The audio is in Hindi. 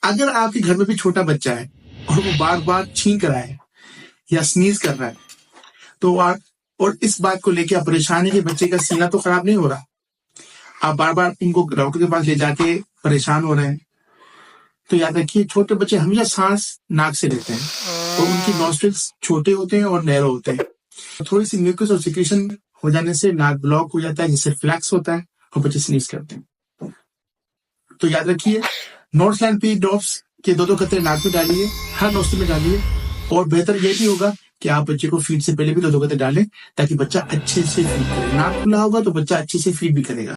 अगर आपके घर में भी छोटा बच्चा है और वो बार बार छींक रहा है या स्नीज कर रहा है, तो आप और इस बात को लेके आप परेशान है कि बच्चे का सीना तो खराब नहीं हो रहा, आप बार बार उनको डॉक्टर के पास ले जाके परेशान हो रहे हैं, तो याद रखिए छोटे बच्चे हमेशा सांस नाक से लेते हैं, तो उनकी नॉस्ट्रिल्स छोटे होते हैं और नैरो होते हैं। थोड़ी सी म्यूकस और सिक्रेशन हो जाने से नाक ब्लॉक हो जाता है, जिससे फ्लैक्स होता है और बच्चे स्नीज करते हैं। तो याद रखिए, नॉर्थलैंड पी ड्रॉप्स के 2-2 कतरे नाक में डालिए, हर नोस्ट्रिल में डालिए, और बेहतर ये भी होगा कि आप बच्चे को फीड से पहले भी 2-2 कतरे डालें, ताकि बच्चा अच्छे से फीड करे। नाक खुला होगा तो बच्चा अच्छे से फीड भी करेगा।